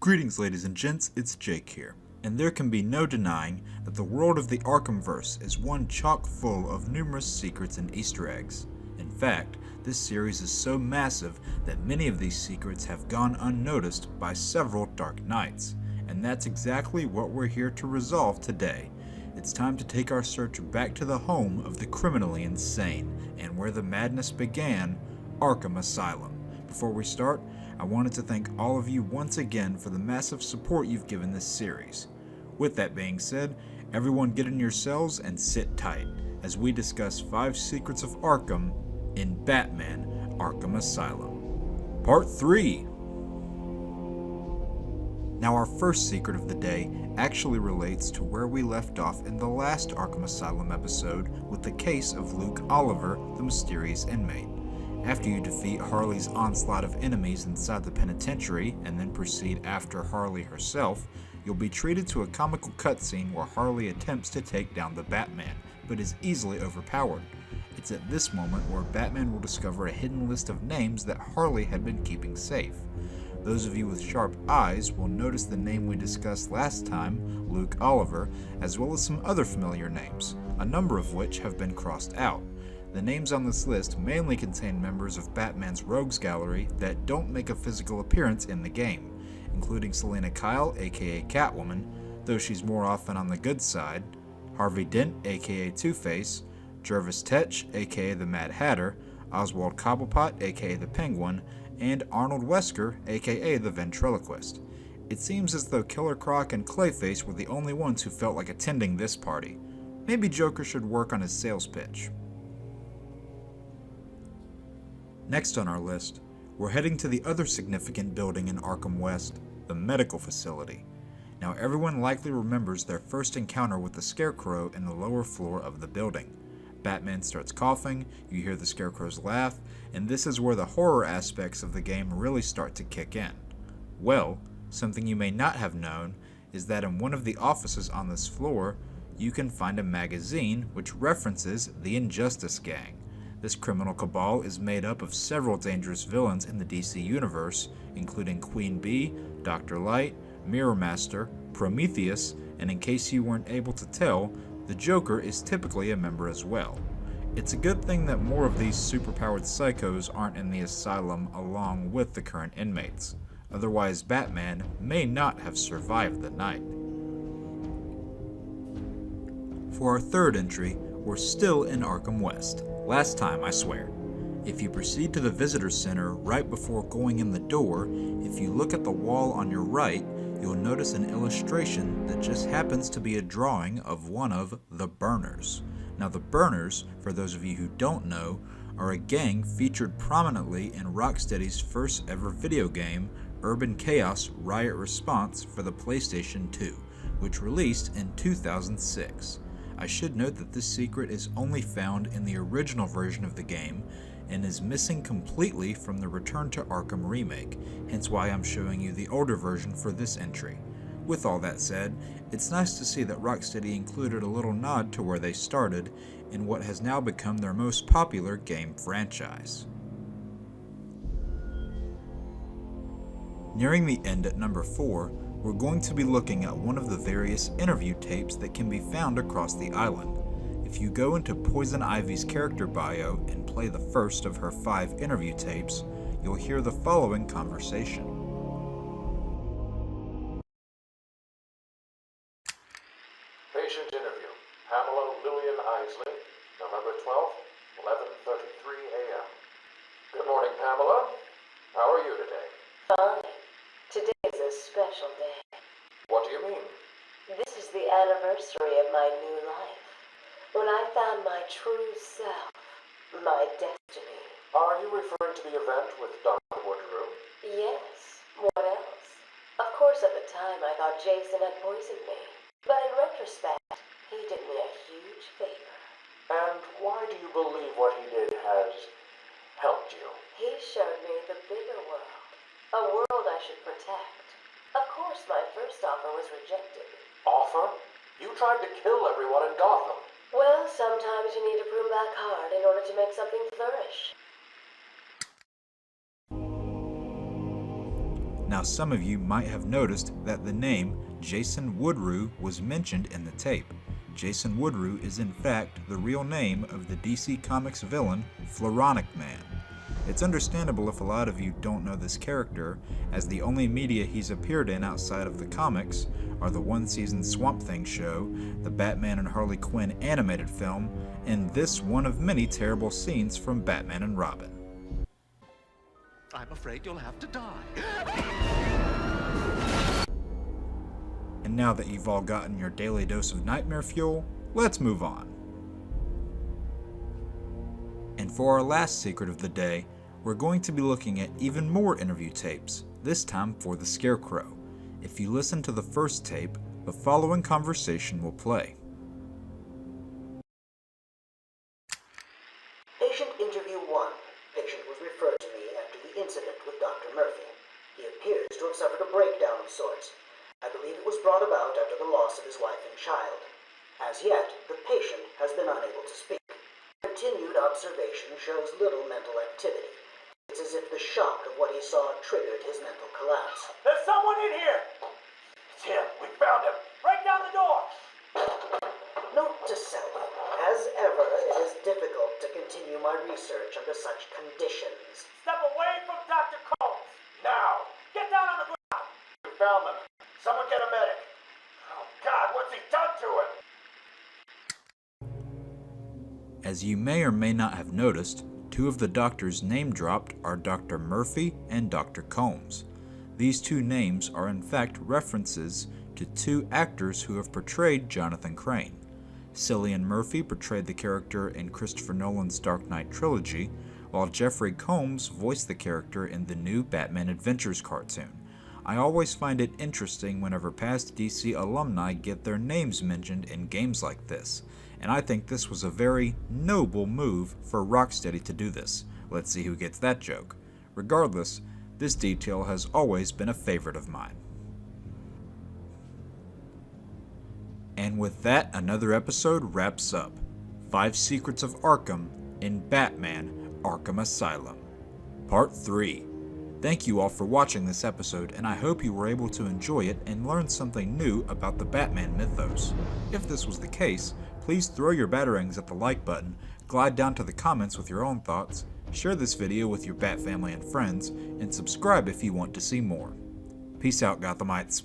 Greetings ladies and gents, it's Jake here, and there can be no denying that the world of the Arkhamverse is one chock full of numerous secrets and Easter eggs. In fact, this series is so massive that many of these secrets have gone unnoticed by several Dark Knights, and that's exactly what we're here to resolve today. It's time to take our search back to the home of the criminally insane, and where the madness began, Arkham Asylum. Before we start, I wanted to thank all of you once again for the massive support you've given this series. With that being said, everyone get in your cells and sit tight, as we discuss 5 secrets of Arkham in Batman Arkham Asylum. Part 3! Now our first secret of the day actually relates to where we left off in the last Arkham Asylum episode with the case of Luke Oliver, the mysterious inmate. After you defeat Harley's onslaught of enemies inside the penitentiary and then proceed after Harley herself, you'll be treated to a comical cutscene where Harley attempts to take down the Batman, but is easily overpowered. It's at this moment where Batman will discover a hidden list of names that Harley had been keeping safe. Those of you with sharp eyes will notice the name we discussed last time, Luke Oliver, as well as some other familiar names, a number of which have been crossed out. The names on this list mainly contain members of Batman's Rogues Gallery that don't make a physical appearance in the game, including Selina Kyle, aka Catwoman, though she's more often on the good side, Harvey Dent, aka Two-Face, Jervis Tetch, aka the Mad Hatter, Oswald Cobblepot, aka the Penguin, and Arnold Wesker, aka the Ventriloquist. It seems as though Killer Croc and Clayface were the only ones who felt like attending this party. Maybe Joker should work on his sales pitch. Next on our list, we're heading to the other significant building in Arkham West, the medical facility. Now everyone likely remembers their first encounter with the Scarecrow in the lower floor of the building. Batman starts coughing, you hear the Scarecrow's laugh, and this is where the horror aspects of the game really start to kick in. Well, something you may not have known is that in one of the offices on this floor, you can find a magazine which references the Injustice Gang. This criminal cabal is made up of several dangerous villains in the DC universe, including Queen Bee, Dr. Light, Mirror Master, Prometheus, and in case you weren't able to tell, the Joker is typically a member as well. It's a good thing that more of these superpowered psychos aren't in the asylum along with the current inmates. Otherwise, Batman may not have survived the night. For our third entry, we're still in Arkham West. Last time, I swear. If you proceed to the visitor center right before going in the door, if you look at the wall on your right, you'll notice an illustration that just happens to be a drawing of one of the Burners. Now the Burners, for those of you who don't know, are a gang featured prominently in Rocksteady's first ever video game, Urban Chaos Riot Response for the PlayStation 2, which released in 2006. I should note that this secret is only found in the original version of the game and is missing completely from the Return to Arkham remake, hence why I'm showing you the older version for this entry. With all that said, it's nice to see that Rocksteady included a little nod to where they started in what has now become their most popular game franchise. Nearing the end at number 4, we're going to be looking at one of the various interview tapes that can be found across the island. If you go into Poison Ivy's character bio and play the first of her 5 interview tapes, you'll hear the following conversation. Patient interview. Pamela Lillian Isley, November 12th, 11:33 a.m. Good morning, Pamela. How are you today? Fine. Today is a special day. What do you mean? This is the anniversary of my new life. When I found my true self, my destiny. Are you referring to the event with Dr. Woodrow? Yes. What else? Of course, at the time, I thought Jason had poisoned me. But in retrospect, he did me a huge favor. And why do you believe what he did has helped you? He showed me the bigger world. A world I should protect. Of course, my first offer was rejected. Offer? You tried to kill everyone in Gotham. Well, sometimes you need to prune back hard in order to make something flourish. Now Now some of you might have noticed that the name Jason Woodrue was mentioned in the tape. Jason Woodrue is in fact the real name of the DC Comics villain Floronic Man. It's understandable if a lot of you don't know this character, as the only media he's appeared in outside of the comics are the one-season Swamp Thing show, the Batman and Harley Quinn animated film, and this one of many terrible scenes from Batman and Robin. I'm afraid you'll have to die. And now that you've all gotten your daily dose of nightmare fuel, let's move on. And for our last secret of the day, we're going to be looking at even more interview tapes, this time for the Scarecrow. If you listen to the first tape, the following conversation will play. Patient interview 1. Patient was referred to me after the incident with Dr. Murphy. He appears to have suffered a breakdown of sorts. I believe it was brought about after the loss of his wife and child. As yet, the patient has been unable to speak. Continued observation shows little mental activity. It's as if the shock of what he saw triggered his mental collapse. There's someone in here! It's him. We found him. Break down the door! Note to self, as ever, it is difficult to continue my research under such conditions. Step away from Dr. Combs! Now! Get down on the ground! We found them. Someone get a medic! Oh, God, what's he done to him? As you may or may not have noticed, two of the doctors name dropped are Dr. Murphy and Dr. Combs. These two names are in fact references to two actors who have portrayed Jonathan Crane. Cillian Murphy portrayed the character in Christopher Nolan's Dark Knight trilogy, while Jeffrey Combs voiced the character in the new Batman Adventures cartoon. I always find it interesting whenever past DC alumni get their names mentioned in games like this, and I think this was a very noble move for Rocksteady to do this. Let's see who gets that joke. Regardless, this detail has always been a favorite of mine. And with that, another episode wraps up. 5 Secrets of Arkham in Batman Arkham Asylum, Part 3. Thank you all for watching this episode, and I hope you were able to enjoy it and learn something new about the Batman mythos. If this was the case, please throw your batarangs at the like button, glide down to the comments with your own thoughts, share this video with your Bat family and friends, and subscribe if you want to see more. Peace out, Gothamites.